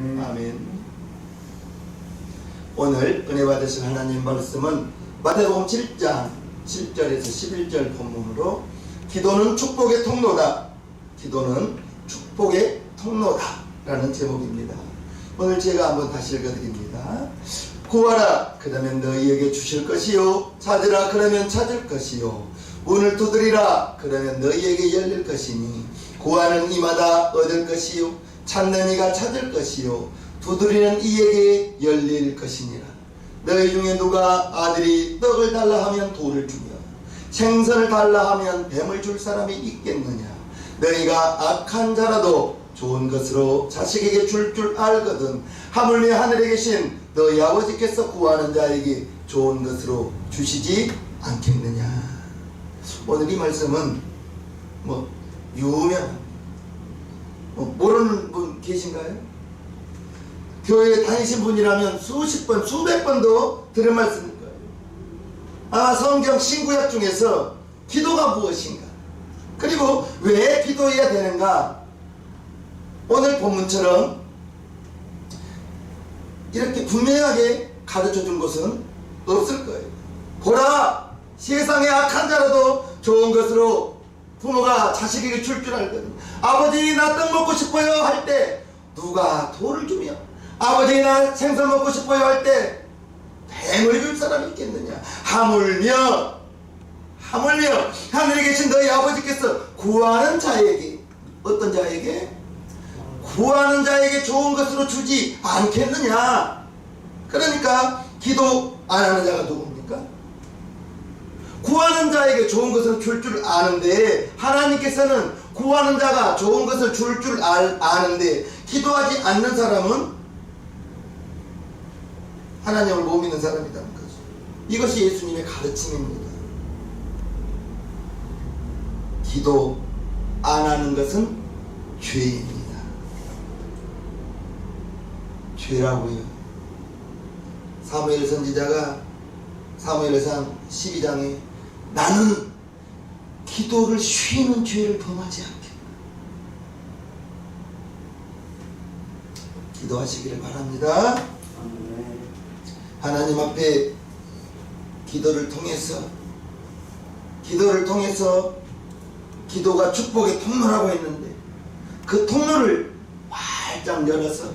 아멘. 오늘 은혜 받으실 하나님 말씀은 마태복음 7장 7절에서 11절 본문으로 기도는 축복의 통로다. 기도는 축복의 통로다 라는 제목입니다. 오늘 제가 한번 다시 읽어드립니다. 구하라 그러면 너희에게 주실 것이요, 찾으라 그러면 찾을 것이요, 문을 두드리라 그러면 너희에게 열릴 것이니 구하는 이마다 얻을 것이요, 찾는 이가 찾을 것이요, 두드리는 이에게 열릴 것이니라. 너희 중에 누가 아들이 떡을 달라 하면 돌을 주며 생선을 달라 하면 뱀을 줄 사람이 있겠느냐. 너희가 악한 자라도 좋은 것으로 자식에게 줄 알거든 하물며 하늘에 계신 너희 아버지께서 구하는 자에게 좋은 것으로 주시지 않겠느냐. 오늘 이 말씀은 유명한 모르는 분 계신가요? 교회에 다니신 분이라면 수십 번 수백 번도 들은 말씀일 거예요. 성경 신구약 중에서 기도가 무엇인가, 그리고 왜 기도해야 되는가, 오늘 본문처럼 이렇게 분명하게 가르쳐 준 것은 없을 거예요. 보라, 세상에 악한 자라도 좋은 것으로 부모가 자식에게 줄 알거든. 아버지 나 떡 먹고 싶어요 할 때 누가 돌을 주며, 아버지 나 생선 먹고 싶어요 할 때 뱀을 줄 사람이 있겠느냐. 하물며 하늘에 계신 너희 아버지께서 구하는 자에게, 어떤 자에게? 구하는 자에게 좋은 것으로 주지 않겠느냐. 그러니까 기도 안 하는 자가 누굽니까? 구하는 자에게 좋은 것을 줄 아는데, 하나님께서는 구하는 자가 좋은 것을 줄 아는데 기도하지 않는 사람은 하나님을 못 믿는 사람이라는 거죠. 이것이 예수님의 가르침입니다. 기도 안 하는 것은 죄입니다. 죄라고요. 사무엘 선지자가 사무엘상 12장에 나는 기도를 쉬는 죄를 범하지 않겠다. 기도하시기를 바랍니다. 하나님 앞에 기도를 통해서 기도가 축복의 통로라고 했는데 그 통로를 활짝 열어서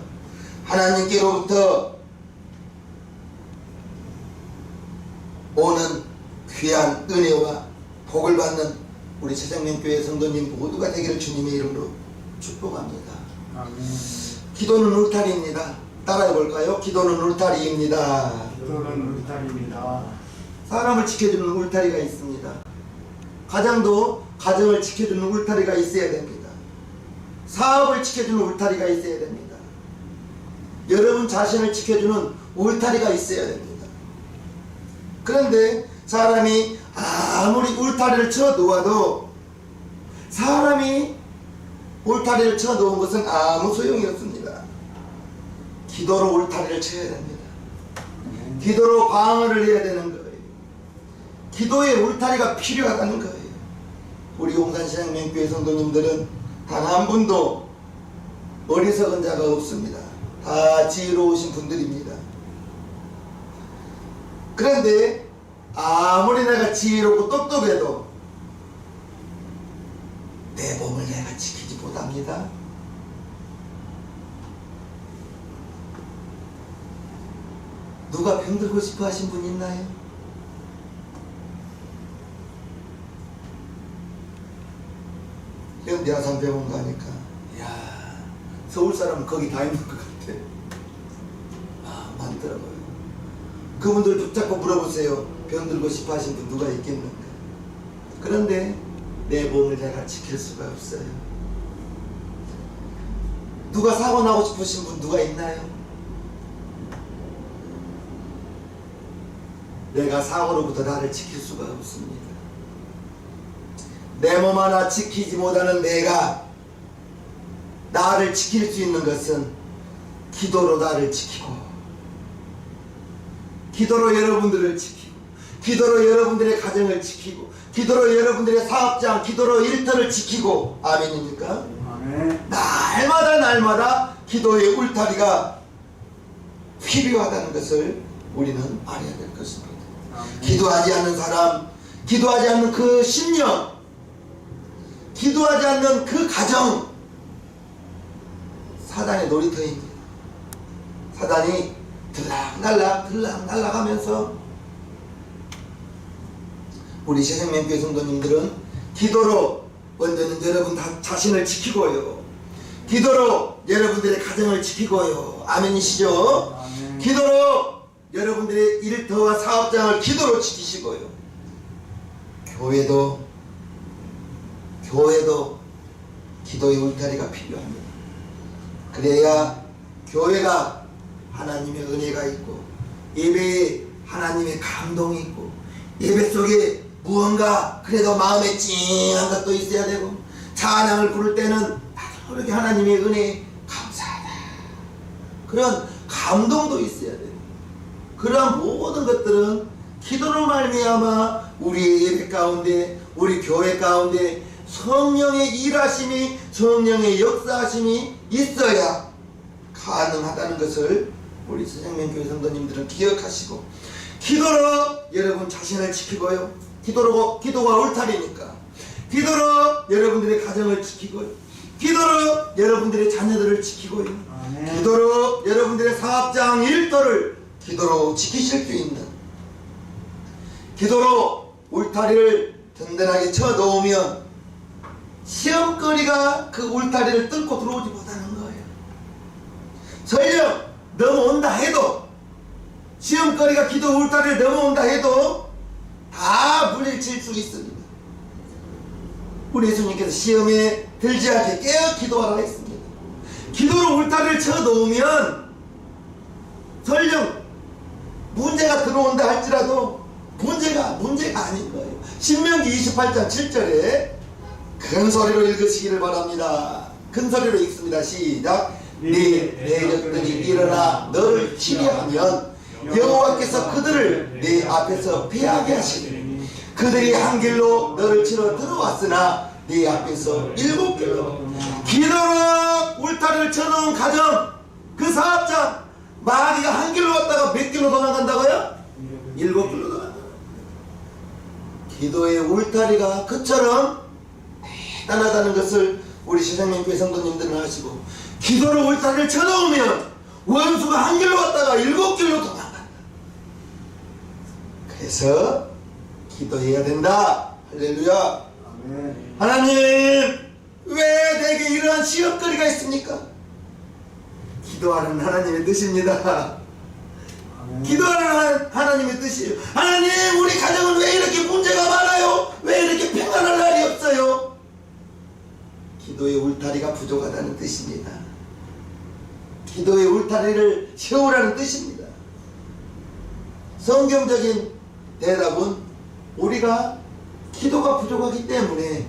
하나님께로부터 오는 귀한 은혜와 복을 받는 우리 새생명교회 성도님 모두가 되기를 주님의 이름으로 축복합니다. 아멘. 기도는 울타리입니다. 따라해 볼까요? 기도는 울타리입니다. 기도는 울타리입니다. 사람을 지켜주는 울타리가 있습니다. 가정을 지켜주는 울타리가 있어야 됩니다. 사업을 지켜주는 울타리가 있어야 됩니다. 여러분 자신을 지켜주는 울타리가 있어야 됩니다. 그런데 사람이 아무리 울타리를 쳐 놓아도, 사람이 울타리를 쳐 놓은 것은 아무 소용이 없습니다. 기도로 울타리를 쳐야 됩니다. 기도로 방어를 해야 되는 거예요. 기도의 울타리가 필요하다는 거예요. 우리 용산신앙명교회 성도님들은 단 한 분도 어리석은 자가 없습니다. 다 지혜로우신 분들입니다. 그런데 아무리 내가 지혜롭고 똑똑해도 내 몸을 내가 지키지 못합니다. 누가 병들고 싶어 하신 분 있나요? 현대아산병원 가니까 이야, 서울 사람은 거기 다 있는 것 같아. 많더라고요. 그분들 붙잡고 물어보세요. 병들고 싶어 하신 분 누가 있겠는가? 그런데 내 몸을 내가 지킬 수가 없어요. 누가 사고 나고 싶으신 분 누가 있나요? 내가 사고로부터 나를 지킬 수가 없습니다. 내 몸 하나 지키지 못하는 내가 나를 지킬 수 있는 것은 기도로 나를 지키고, 기도로 여러분들을 지키고, 기도로 여러분들의 가정을 지키고, 기도로 여러분들의 사업장, 기도로 일터를 지키고. 아멘입니까? 아멘. 날마다 기도의 울타리가 필요하다는 것을 우리는 알아야 될 것입니다. 기도하지 않는 사람, 기도하지 않는 그 심령, 기도하지 않는 그 가정, 사단의 놀이터입니다. 사단이 들락날락 하면서 우리 새생명교회 성도님들은 기도로 먼저는 여러분 다 자신을 지키고요, 기도로 여러분들의 가정을 지키고요. 아멘이시죠? 아멘. 기도로 여러분들의 일터와 사업장을 기도로 지키시고요. 교회도 기도의 울타리가 필요합니다. 그래야 교회가 하나님의 은혜가 있고, 예배에 하나님의 감동이 있고, 예배 속에 무언가 그래도 마음에 찡한 것도 있어야 되고, 찬양을 부를 때는 나도 모르게 하나님의 은혜에 감사하다, 그런 감동도 있어야 되고, 그러한 모든 것들은 기도로 말미암아 우리의 예배 가운데, 우리 교회 가운데 성령의 일하심이, 성령의 역사하심이 있어야 가능하다는 것을 우리 새생명교회 성도님들은 기억하시고, 기도로 여러분 자신을 지키고요, 기도가 울타리니까 기도로 여러분들의 가정을 지키고요, 기도로 여러분들의 자녀들을 지키고요, 아멘. 기도로 여러분들의 사업장 일터를 기도로 지키실 수 있는, 기도로 울타리를 든든하게 쳐 놓으면 시험거리가 그 울타리를 뚫고 들어오지 못하는 거예요. 설령 넘어온다 해도, 시험거리가 기도 울타리를 넘어온다 해도 다 물리칠 수 있습니다. 우리 예수님께서 시험에 들지 않게 깨어 기도하라 했습니다. 기도로 울타리를 쳐 놓으면 설령 문제가 들어온다 할지라도 문제가 아닌 거예요. 신명기 28장 7절에 큰 소리로 읽으시기를 바랍니다. 큰 소리로 읽습니다. 시작. 네 내적들이 일어나 너를 치려하면 여호와께서 그들을 네 앞에서 피하게 하시리니, 그들이 한 길로 너를 치러 들어왔으나 네 앞에서 7길로. 기도로 울타리를 쳐놓은 가정, 그 사업장, 마귀가 한 길로 왔다가 몇 길로 도망간다고요? 7길로 도망간다. 기도의 울타리가 그처럼 대단하다는 것을 우리 새생명교회 성도님들은 아시고, 기도로 울타리를 쳐놓으면 원수가 한 길로 왔다가 7길로 도망간다. 그래서 기도해야 된다. 할렐루야. 아멘. 하나님, 왜 내게 이러한 시험거리가 있습니까? 기도하는 하나님의 뜻입니다. 아멘. 기도하는 하나님의 뜻이에요. 하나님, 우리 가정은 왜 이렇게 문제가 많아요? 왜 이렇게 평안할 날이 없어요? 기도의 울타리가 부족하다는 뜻입니다. 기도의 울타리를 세우라는 뜻입니다. 성경적인 대답은 우리가 기도가 부족하기 때문에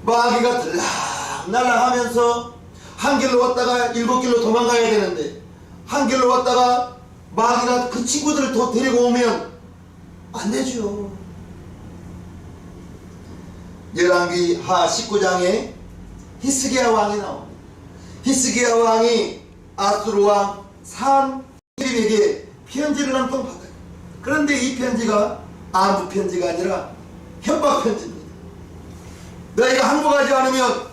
마귀가 들락날락 하면서 한 길로 왔다가 7길로 도망가야 되는데, 한 길로 왔다가 마귀가 그 친구들을 더 데리고 오면 안 되죠. 열왕기하 19장에 히스기야 왕이 나옵니다. 히스기야 왕이 아수르 왕 산헤립에게 편지를 한 통 받아요. 그런데 이 편지가 안부 편지가 아니라 협박 편지입니다. 너희가 항복하지 않으면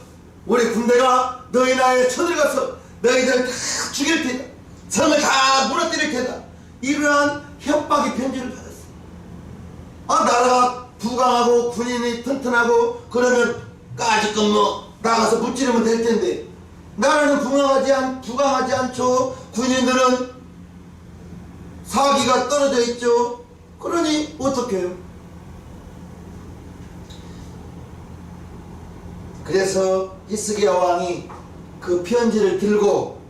우리 군대가 너희 나라에 쳐들어가서 너희들 다 죽일 테다, 성을 다 무너뜨릴 테다, 이러한 협박의 편지를 받았어요. 나라가 부강하고 군인이 튼튼하고 그러면 까짓건 나가서 무찌르면 될 텐데, 나라는 부강하지 않죠. 군인들은 사기가 떨어져 있죠. 그러니 어떻게 해요? 그래서 히스기야 왕이 그 편지를 들고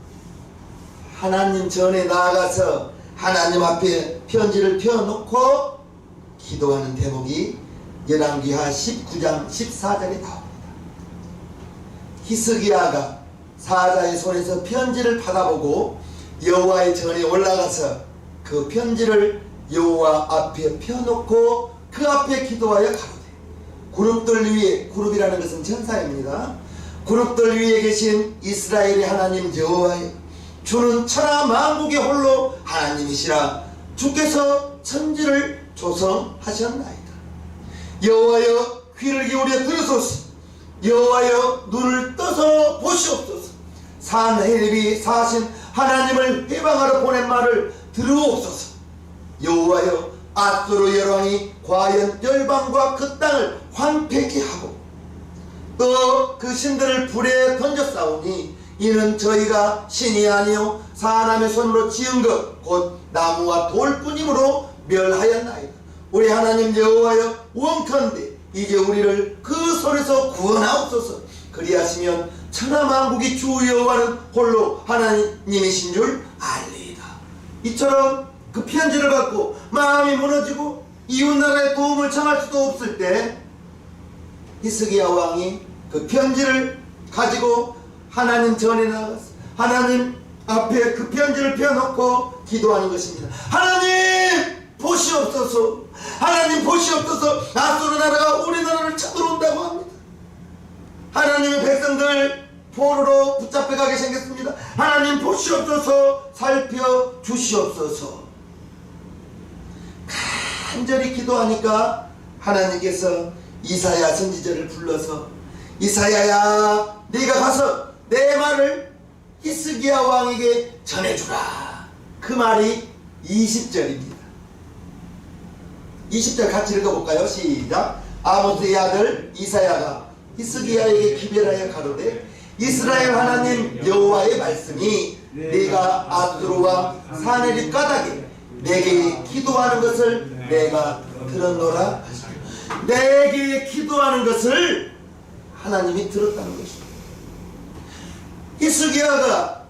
하나님 전에 나아가서 하나님 앞에 편지를 펴놓고 기도하는 대목이 열왕기하 19장 14절에 나옵니다. 히스기야가 사자의 손에서 편지를 받아보고 여호와의 전에 올라가서 그 편지를 여호와 앞에 펴놓고 그 앞에 기도하여 가로되, 그룹들 위에, 그룹이라는 것은 천사입니다. 그룹들 위에 계신 이스라엘의 하나님 여호와여, 주는 천하 만국의 홀로 하나님이시라. 주께서 천지를 조성하셨나이다. 여호와여, 귀를 기울여 들으소서. 여호와여, 눈을 떠서 보시옵소서. 산헤립이 사신 하나님을 해방하러 보낸 말을 들으옵소서. 여호와여, 아수르 열왕이 과연 열방과 그 땅을 황폐케 하고 또 그 신들을 불에 던졌사오니 이는 저희가 신이 아니요 사람의 손으로 지은 것 곧 나무와 돌뿐이므로 멸하였나이다. 우리 하나님 여호와여, 원컨대 이제 우리를 그 손에서 구원하옵소서. 그리하시면 천하만국이 주 여호와는 홀로 하나님이신 줄 알리이다. 이처럼 그 편지를 받고 마음이 무너지고 이웃나라의 도움을 청할 수도 없을 때 히스기야 왕이 그 편지를 가지고 하나님 전에 나가서 하나님 앞에 그 편지를 펴놓고 기도하는 것입니다. 하나님 보시옵소서. 하나님 보시옵소서. 아수르 나라가 우리나라를 쳐들어온다고 합니다. 하나님의 백성들 포로로 붙잡혀 가게 생겼습니다. 하나님 보시옵소서. 살펴주시옵소서. 간절히 기도하니까 하나님께서 이사야 선지자를 불러서 이사야야, 네가 가서 내 말을 히스기야 왕에게 전해주라. 그 말이 20절입니다 20절 같이 읽어볼까요? 시작. 아모스의 아들 이사야가 히스기야에게 기별하여 가로되 이스라엘 하나님 여호와의 말씀이 네가 아수르 왕 산헤립 까닭에 내게 기도하는 것을 내가 들었노라. 내게 기도하는 것을 하나님이 들었다는 것입니다. 히스기야가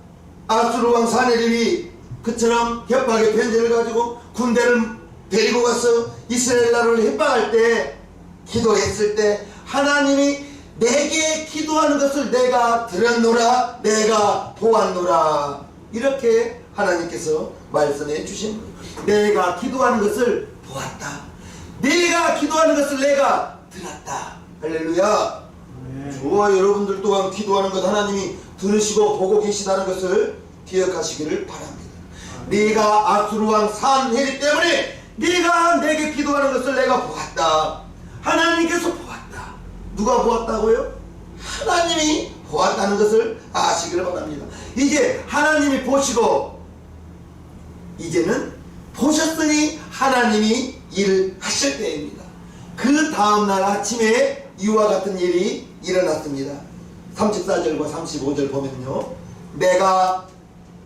아수르 왕 산헤립이 그처럼 협박의 편지를 가지고 군대를 데리고 가서 이스라엘 나라를 협박할 때 기도했을 때 하나님이 내게 기도하는 것을 내가 들었노라, 내가 보았노라, 이렇게 하나님께서 말씀해 주신 거예요. 내가 기도하는 것을 보았다. 내가 기도하는 것을 내가 들었다. 할렐루야. 저와 여러분들 또한 기도하는 것 하나님이 들으시고 보고 계시다는 것을 기억하시기를 바랍니다. 네가 아수르 왕 산헤립 때문에 네가 내게 기도하는 것을 내가 보았다. 하나님께서 보았다. 누가 보았다고요? 하나님이 보았다는 것을 아시기를 바랍니다. 이제 하나님이 보시고 이제는 보셨으니 하나님이 일을 하실 때입니다. 그 다음날 아침에 이와 같은 일이 일어났습니다. 34절과 35절 보면요, 내가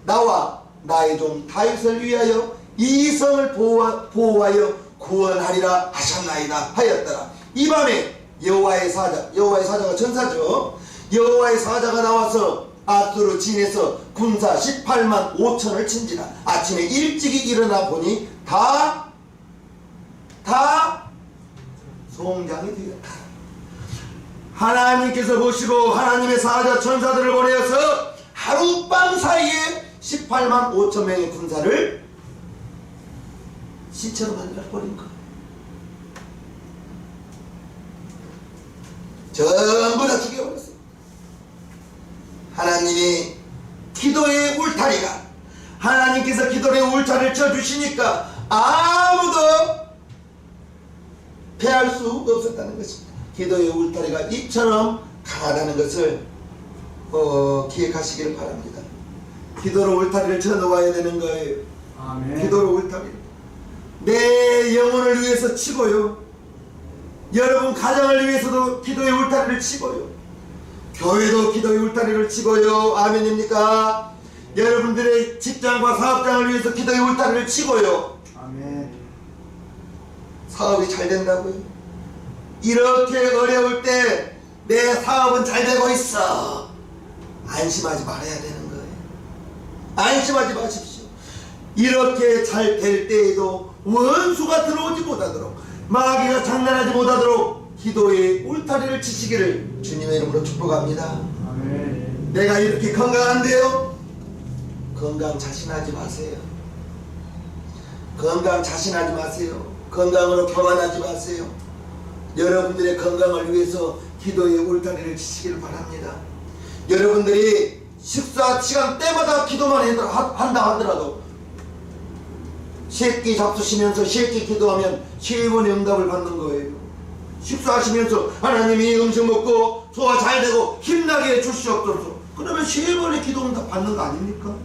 나와 나의 종 다윗을 위하여 이 성을 보호하여 구원하리라 하셨나이다 하였더라. 이 밤에 여호와의 사자가 전사죠. 여호와의 사자가 나와서 아수르 진에서 군사 18만 5천을 친지라. 아침에 일찍이 일어나 보니 다 송장이 되었다. 하나님께서 보시고 하나님의 사자 천사들을 보내어서 하룻밤 사이에 18만 5천 명의 군사를 시체로 만들어버린 거예요. 전부 다 죽여버렸어요. 하나님이 기도의 울타리가, 하나님께서 기도의 울타리를 쳐주시니까 아무도 패할 수 없었다는 것입니다. 기도의 울타리가 이처럼 강하다는 것을 기억하시기를 바랍니다. 기도로 울타리를 쳐놓아야 되는 거예요. 아멘. 기도로 울타리. 내 영혼을 위해서 치고요, 여러분 가정을 위해서도 기도의 울타리를 치고요, 교회도 기도의 울타리를 치고요. 아멘입니까? 여러분들의 직장과 사업장을 위해서 기도의 울타리를 치고요. 아멘. 사업이 잘 된다고요? 이렇게 어려울 때 내 사업은 잘 되고 있어, 안심하지 말아야 되는 거예요. 안심하지 마십시오. 이렇게 잘 될 때에도 원수가 들어오지 못하도록, 마귀가 장난하지 못하도록 기도의 울타리를 치시기를 주님의 이름으로 축복합니다. 아멘. 내가 이렇게 건강한데요? 건강 자신하지 마세요. 건강 자신하지 마세요. 건강으로 교만하지 마세요. 여러분들의 건강을 위해서 기도의 울타리를 치시기를 바랍니다. 여러분들이 식사 시간 때마다 기도만 한다 하더라도 새끼 잡수시면서 새끼 기도하면 7번의 응답을 받는 거예요. 식사하시면서 하나님이 음식 먹고 소화 잘 되고 힘나게 해주시옵소서. 그러면 7번의 기도 응답 받는 거 아닙니까?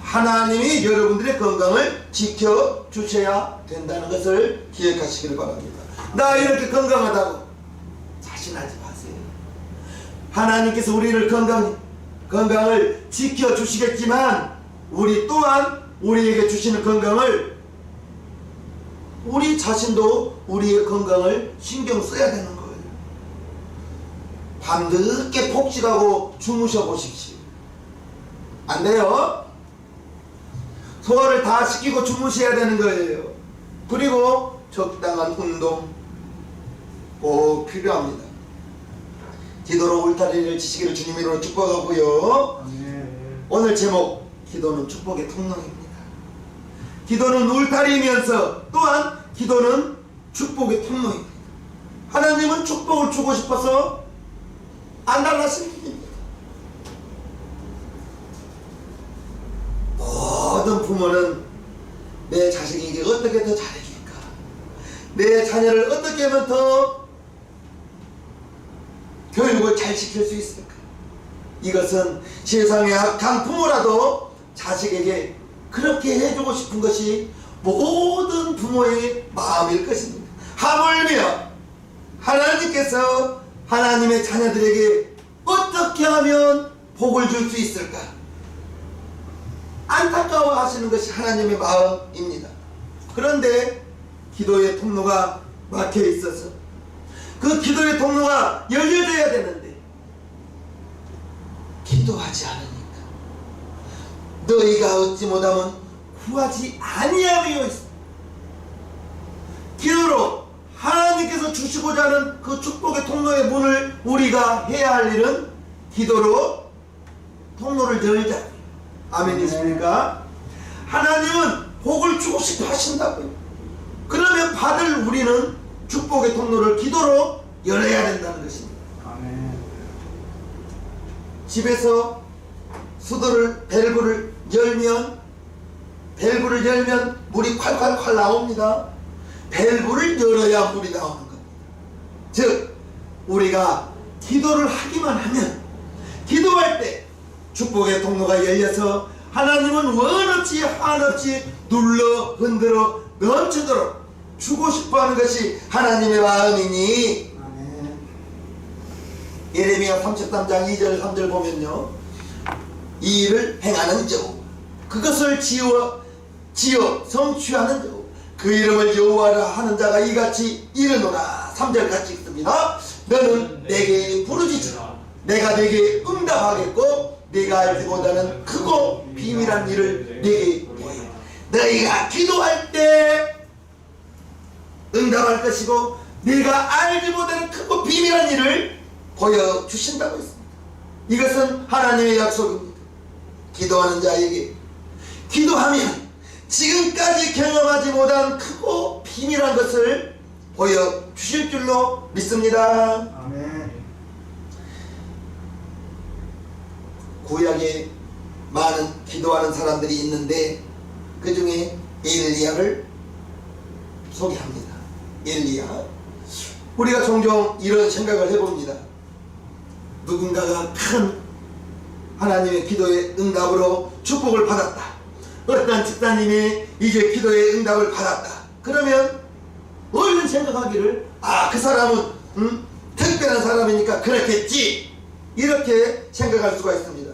하나님이 여러분들의 건강을 지켜주셔야 된다는 것을 기억하시길 바랍니다. 나 이렇게 건강하다고 자신하지 마세요. 하나님께서 우리를 건강을 지켜주시겠지만 우리 또한 우리에게 주시는 건강을 우리 자신도 우리의 건강을 신경 써야 되는 거예요. 밤늦게 폭식하고 주무셔 보십시오. 안 돼요. 소화를 다 시키고 주무셔야 되는 거예요. 그리고 적당한 운동 꼭 필요합니다. 기도로 울타리를 지시기를 주님으로 축복하고요. 아멘. 오늘 제목 기도는 축복의 통로입니다. 기도는 울타리이면서 또한 기도는 축복의 통로입니다. 하나님은 축복을 주고 싶어서 안 달라신 분입니다. 모든 부모는 내 자식에게 어떻게 더 잘해줄까? 내 자녀를 어떻게 하면 더 교육을 잘 시킬 수 있을까? 이것은 세상의 악한 부모라도 자식에게 그렇게 해주고 싶은 것이 모든 부모의 마음일 것입니다. 하물며 하나님께서 하나님의 자녀들에게 어떻게 하면 복을 줄 수 있을까? 안타까워 하시는 것이 하나님의 마음입니다. 그런데 기도의 통로가 막혀 있어서 그 기도의 통로가 열려져야 되는데 기도하지 않으니까 너희가 얻지 못하면 구하지 아니하며 있어. 기도로 하나님께서 주시고자 하는 그 축복의 통로의 문을 우리가 해야 할 일은 기도로 통로를 열자. 아멘이십니까? 하나님은 복을 주고 싶어 하신다고요. 그러면 받을 우리는 축복의 통로를 기도로 열어야 된다는 것입니다. 아멘. 집에서 밸브를 열면 물이 콸콸콸 나옵니다. 밸브를 열어야 물이 나오는 겁니다. 즉 우리가 기도를 하기만 하면 기도할 때 축복의 통로가 열려서 하나님은 원없이 한없이 눌러 흔들어 넘치도록 주고 싶어하는 것이 하나님의 마음이니 아멘. 예레미야 33장 2절 3절 보면요, 이 일을 행하는 자 그것을 지어 성취하는 자 그 이름을 여호와라 하는 자가 이같이 이르노라. 3절 같이 읽습니다. 너는 내게 부르짖으라. 내가 내게 응답하겠고 네가 알지 못하는 크고 비밀한 일을 네게 보여. 너희가 기도할 때 응답할 것이고 네가 알지 못하는 크고 비밀한 일을 보여주신다고 했습니다. 이것은 하나님의 약속입니다. 기도하는 자에게 기도하면 지금까지 경험하지 못한 크고 비밀한 것을 보여주실 줄로 믿습니다. 아멘. 구약에 많은 기도하는 사람들이 있는데 그 중에 엘리야를 소개합니다. 엘리야. 우리가 종종 이런 생각을 해봅니다. 누군가가 큰 하나님의 기도의 응답으로 축복을 받았다. 어떤 집사님이 이제 기도의 응답을 받았다. 그러면 얼른 생각하기를 그 사람은 특별한 사람이니까 그렇겠지, 이렇게 생각할 수가 있습니다.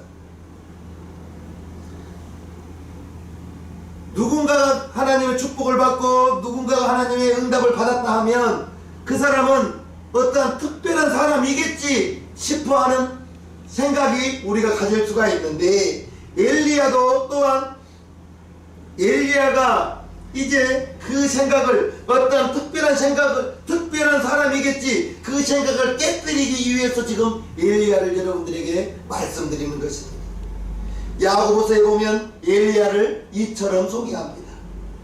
누군가가 하나님의 축복을 받고 누군가가 하나님의 응답을 받았다 하면 그 사람은 어떤 특별한 사람이겠지 싶어하는 생각이 우리가 가질 수가 있는데, 엘리야도 또한 엘리야가 이제 그 생각을, 어떤 특별한 사람이겠지, 그 생각을 깨뜨리기 위해서 지금 엘리야를 여러분들에게 말씀드리는 것입니다. 야고보서에 보면 엘리야를 이처럼 소개합니다.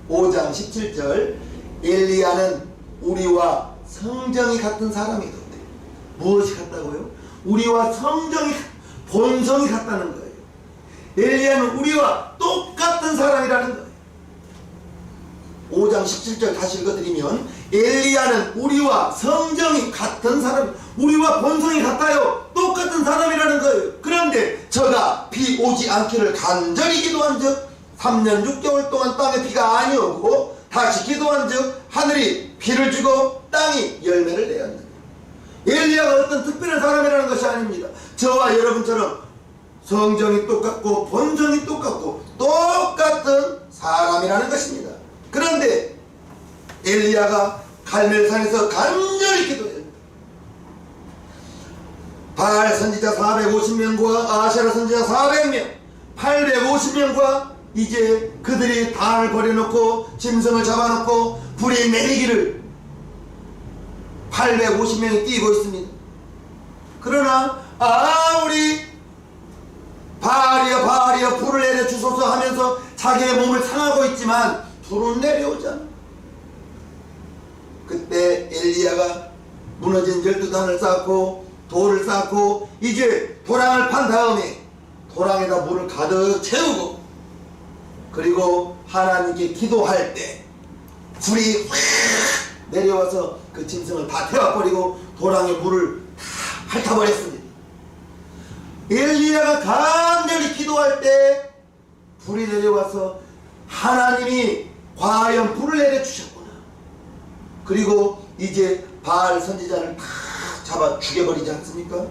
5장 17절 엘리야는 우리와 성정이 같은 사람이던데. 무엇이 같다고요? 우리와 성정이, 본성이 같다는 거예요. 엘리야는 우리와 똑같은 사람이라는 거예요. 5장 17절 다시 읽어드리면 엘리야는 우리와 성정이 같은 사람, 우리와 본성이 같아요. 똑같은 사람이라는 거예요. 그런데 저가 비 오지 않기를 간절히 기도한 즉 3년 6개월 동안 땅에 비가 아니오고 다시 기도한 즉 하늘이 비를 주고 땅이 열매를 내었느니라. 엘리야가 어떤 특별한 사람이라는 것이 아닙니다. 저와 여러분처럼 성정이 똑같고 본성이 똑같고 똑같은 사람이라는 것입니다. 그런데 엘리야가 갈멜산에서 간절히 기도했다. 바알 선지자 450명과 아세라 선지자 400명 850명과 이제 그들이 단을 버려놓고 짐승을 잡아놓고 불이 내리기를 850명이 뛰고 있습니다. 그러나 아무리 바알이여 불을 내려주소서 하면서 자기의 몸을 상하고 있지만 불은 내려오잖아. 그때 엘리야가 무너진 12단을 쌓고 돌을 쌓고 이제 도랑을 판 다음에 도랑에다 물을 가득 채우고 그리고 하나님께 기도할 때 불이 확 내려와서 그 짐승을 다 태워버리고 도랑에 물을 다 핥아버렸습니다. 엘리야가 간절히 기도할 때 불이 내려와서 하나님이 과연 불을 내려주셨구나. 그리고 이제 바알 선지자를 다 잡아 죽여버리지 않습니까?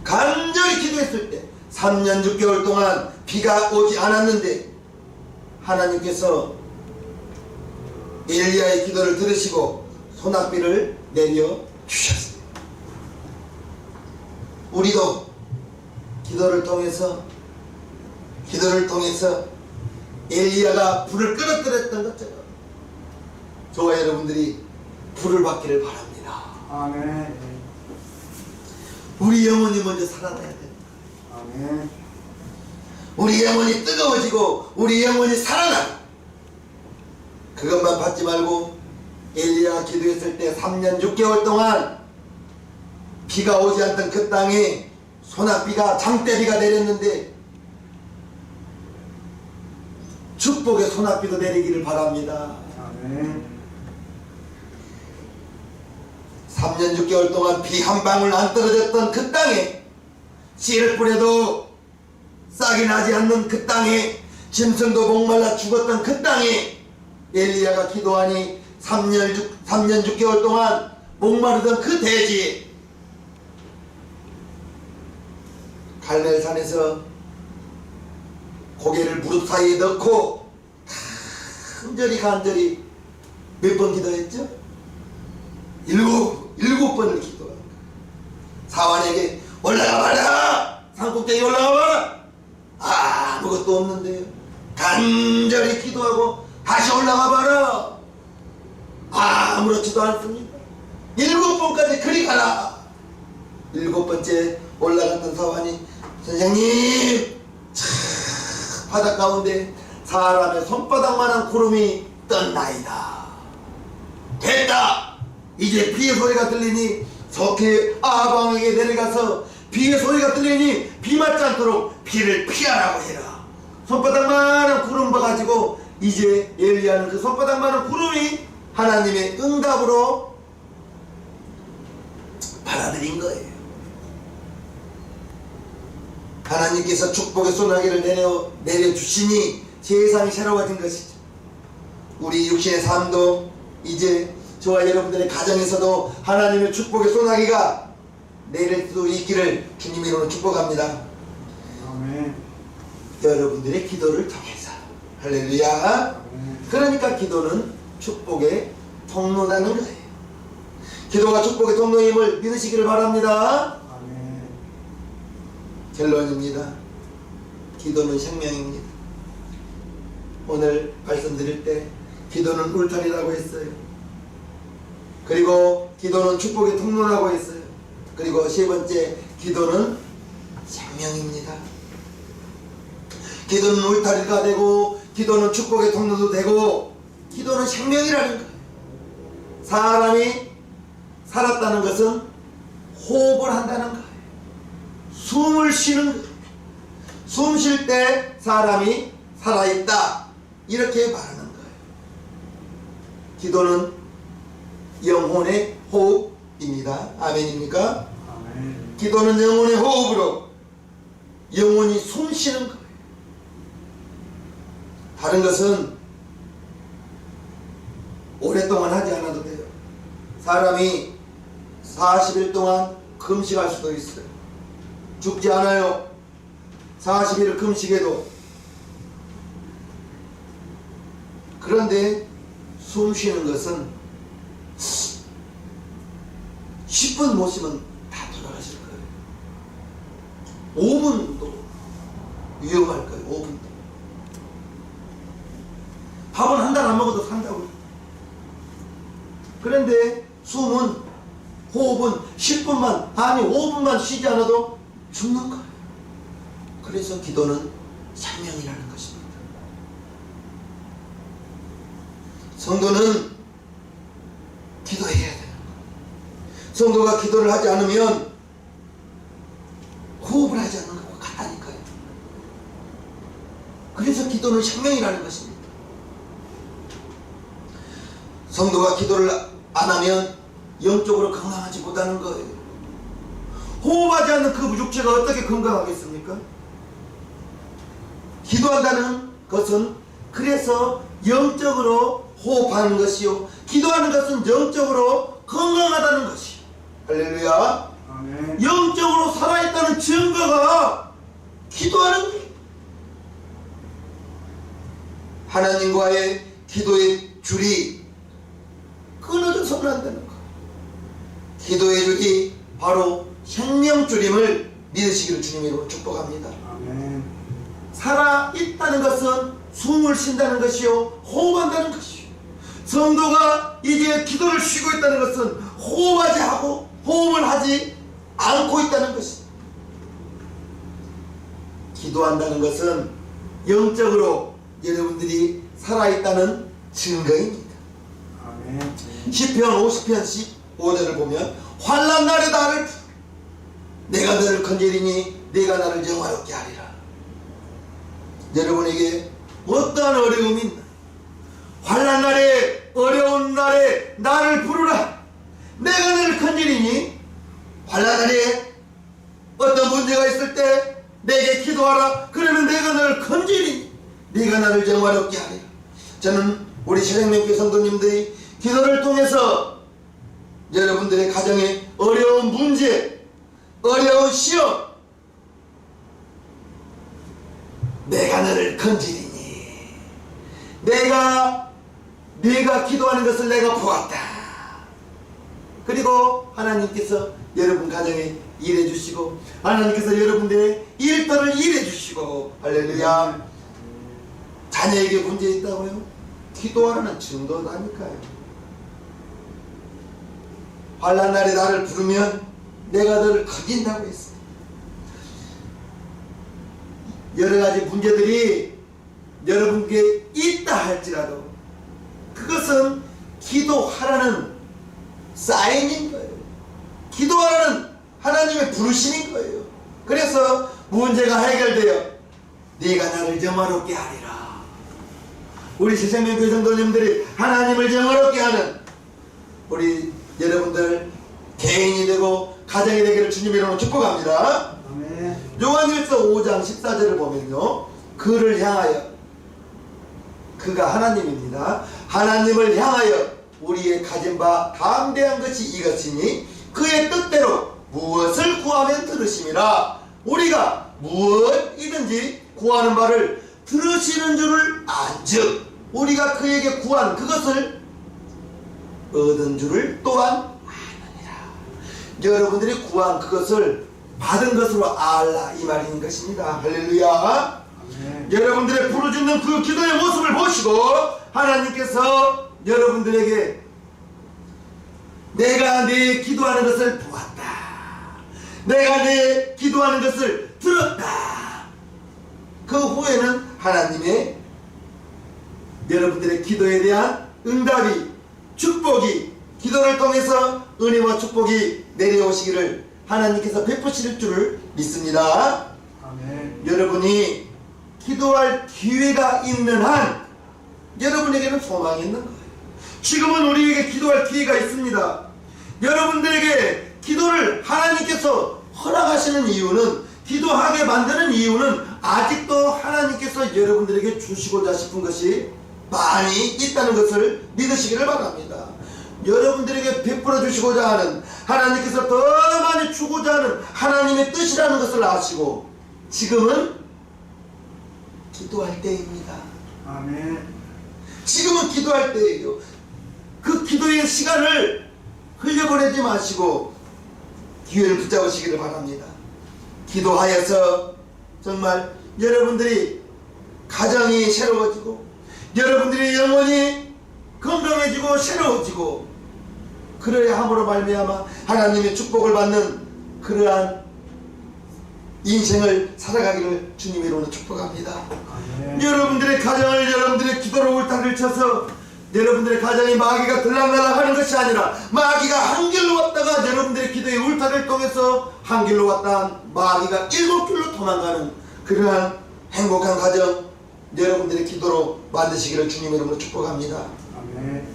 간절히 기도했을 때 3년 6개월 동안 비가 오지 않았는데 하나님께서 엘리야의 기도를 들으시고 소낙비를 내려주셨습니다. 우리도 기도를 통해서 엘리야가 불을 끌어들였던 것처럼 저와 여러분들이 불을 받기를 바랍니다. 아멘. 우리 영혼이 먼저 살아나야 됩니다. 아멘. 우리 영혼이 뜨거워지고 우리 영혼이 살아나. 그것만 받지 말고 엘리야가 기도했을 때 3년 6개월 동안 비가 오지 않던 그 땅에 소낙비가 장대비가 내렸는데 축복의 소낙비도 내리기를 바랍니다. 아멘. 3년 6개월 동안 비 한 방울 안 떨어졌던 그 땅에 씨를 뿌려도 싹이 나지 않는 그 땅에 짐승도 목말라 죽었던 그 땅에 엘리야가 기도하니 3년 6개월 동안 목마르던 그 대지에 갈멜산에서 고개를 무릎 사이에 넣고 간절히 몇 번 기도했죠? 일곱 번을 기도합니다. 사환에게 올라가 봐라! 산꼭대기 올라가 봐라! 아무것도 없는데요. 간절히 기도하고 다시 올라가 봐라! 아무렇지도 않습니다. 7번까지 그리 가라! 7번째 올라갔던 사환이 선생님 바닷 가운데 사람의 손바닥만한 구름이 떴나이다. 됐다. 이제 비의 소리가 들리니 석회 아방에게 내려가서 비의 소리가 들리니 비 맞지 않도록 비를 피하라고 해라. 손바닥만한 구름 봐가지고 이제 엘리야는 그 손바닥만한 구름이 하나님의 응답으로 받아들인 거예요. 하나님께서 축복의 소나기를 내려주시니 세상이 새로워진 것이죠. 우리 육신의 삶도 이제 저와 여러분들의 가정에서도 하나님의 축복의 소나기가 내릴 수 있기를 주님의 이름으로 축복합니다. 아멘. 여러분들의 기도를 통해서 할렐루야. 그러니까 기도는 축복의 통로라는 거예요. 기도가 축복의 통로임을 믿으시기를 바랍니다. 아멘. 결론입니다. 기도는 생명입니다. 오늘 말씀드릴 때 기도는 울타리라고 했어요. 그리고 기도는 축복의 통로라고 했어요. 그리고 세 번째, 기도는 생명입니다. 기도는 울타리가 되고 기도는 축복의 통로도 되고 기도는 생명이라는 거예요. 사람이 살았다는 것은 호흡을 한다는 거예요. 숨을 쉬는 거예요. 숨 쉴 때 사람이 살아있다, 이렇게 말하는 거예요. 기도는 영혼의 호흡입니다. 아멘입니까? 아멘. 기도는 영혼의 호흡으로 영혼이 숨 쉬는 거예요. 다른 것은 오랫동안 하지 않아도 돼요. 사람이 40일 동안 금식할 수도 있어요. 죽지 않아요. 40일 금식해도. 그런데 숨 쉬는 것은 10분 못 쉬면 다 돌아가실 거예요. 5분도 위험할 거예요. 5분도. 밥은 한 달 안 먹어도 산다고요. 그런데 숨은, 호흡은 10분만, 아니 5분만 쉬지 않아도 죽는 거예요. 그래서 기도는 생명이라는 것입니다. 성도는 기도해야 돼요. 성도가 기도를 하지 않으면 호흡을 하지 않는 것과 같다니까요. 그래서 기도는 생명이라는 것입니다. 성도가 기도를 안 하면 영적으로 건강하지 못하는 거예요. 호흡하지 않는 그 육체가 어떻게 건강하겠습니까? 기도한다는 것은 그래서 영적으로 호흡하는 것이요, 기도하는 것은 영적으로 건강하다는 것이요. 할렐루야. 아멘. 영적으로 살아있다는 증거가 기도하는 거예요. 하나님과의 기도의 줄이 끊어져서는 안 되는 거예요. 기도의 줄이 바로 생명줄임을 믿으시기를 주님으로 축복합니다. 아멘. 살아있다는 것은 숨을 쉰다는 것이요, 호흡한다는 것이요. 성도가 이제 기도를 쉬고 있다는 것은 호흡하지 하고 호흡을 하지 않고 있다는 것입니다. 기도한다는 것은 영적으로 여러분들이 살아있다는 증거입니다. 아멘. 시편 50편 15절을 보면 환난 날에 나를 부르라. 내가 너를 건지리니 내가 나를 영화롭게 하리라. 여러분에게 어떠한 어려움이 있나? 환난 날에, 어려운 날에 나를 부르라. 내가 너를 건지리니. 환난 날에 어떤 문제가 있을 때 내게 기도하라. 그러면 내가 너를 건지리니 네가 나를 영화롭게 하리라. 저는 우리 새생명교회 성도님들이 기도를 통해서 여러분들의 가정에 어려운 문제, 어려운 시험, 내가 너를 건지리니, 내가 기도하는 것을 내가 보았다. 그리고 하나님께서 여러분 가정에 일해 주시고, 하나님께서 여러분들의 일터를 일해 주시고, 할렐루야. 자녀에게 문제 있다고요? 기도하라는 증거다니까요. 환난 날에 나를 부르면 내가 너를 건진다고 했어요. 여러 가지 문제들이 여러분께 있다 할지라도 그것은 기도하라는 사인인 거예요. 기도하라는 하나님의 부르심인 거예요. 그래서 문제가 해결되어 네가 나를 영화롭게 하리라. 우리 새생명교회 성도님들이 하나님을 영화롭게 하는 우리 여러분들 개인이 되고 가정이 되기를 주님의 이름으로 축복합니다. 아멘. 요한일서 5장 14절을 보면요, 그를 향하여, 그가 하나님입니다. 하나님을 향하여 우리의 가진 바 담대한 것이 이것이니 그의 뜻대로 무엇을 구하면 들으심이라. 우리가 무엇이든지 구하는 바를 들으시는 줄을 안즉 우리가 그에게 구한 그것을 얻은 줄을 또한 아느니라. 여러분들이 구한 그것을 받은 것으로 알라, 이 말인 것입니다. 할렐루야. 아멘. 여러분들의 부르짖는 그 기도의 모습을 보시고 하나님께서 여러분들에게 내가 내 기도하는 것을 보았다, 내가 내 기도하는 것을 들었다. 그 후에는 하나님의 여러분들의 기도에 대한 응답이, 축복이, 기도를 통해서 은혜와 축복이 내려오시기를 하나님께서 베푸실 줄을 믿습니다. 아멘. 여러분이 기도할 기회가 있는 한 여러분에게는 소망이 있는 거예요. 지금은 우리에게 기도할 기회가 있습니다. 여러분들에게 기도를 하나님께서 허락하시는 이유는, 기도하게 만드는 이유는 아직도 하나님께서 여러분들에게 주시고자 싶은 것이 많이 있다는 것을 믿으시기를 바랍니다. 여러분들에게 베풀어 주시고자 하는, 하나님께서 더 많이 주고자 하는 하나님의 뜻이라는 것을 아시고 지금은 기도할 때입니다. 아멘. 지금은 기도할 때예요. 그 기도의 시간을 흘려보내지 마시고 기회를 붙잡으시기를 바랍니다. 기도하여서 정말 여러분들이 가정이 새로워지고 여러분들의 영혼이 건강해지고 새로워지고, 그러야 함으로 말미암아 하나님의 축복을 받는 그러한 인생을 살아가기를 주님의 이름으로 축복합니다. 아멘. 여러분들의 가정을 여러분들의 기도로 울타리를 쳐서 여러분들의 가정에 마귀가 들락날락 하는 것이 아니라, 마귀가 한 길로 왔다가 여러분들의 기도의 울타리를 통해서 한 길로 왔다 마귀가 7길로 도망가는 그러한 행복한 가정 여러분들의 기도로 만드시기를 주님의 이름으로 축복합니다. 아멘.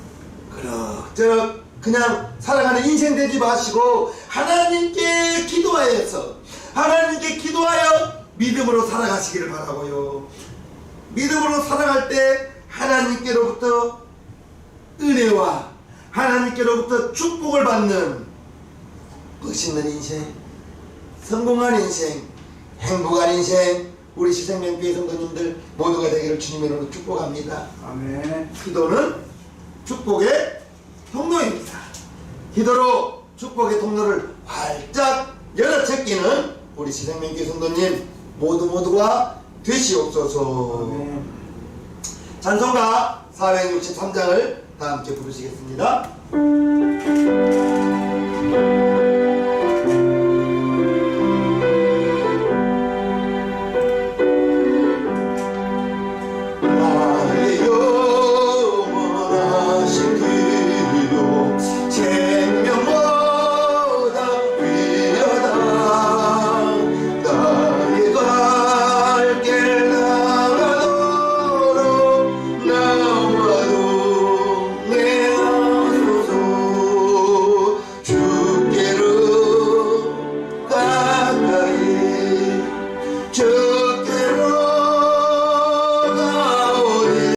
그럭저럭 그냥 살아가는 인생 되지 마시고 하나님께 기도하여서, 하나님께 기도하여 믿음으로 살아가시기를 바라고요. 믿음으로 살아갈 때 하나님께로부터 은혜와 하나님께로부터 축복을 받는 멋있는 인생, 성공한 인생, 행복한 인생, 우리 시생명교회 성도님들 모두가 되기를 주님의 이름으로 축복합니다. 아멘. 기도는 축복의 통로입니다. 기도로 축복의 통로를 활짝 열어채기는 우리 시생명교회 성도님 모두가 되시옵소서. 아멘. 찬송가 463장을 다 함께 부르시겠습니다.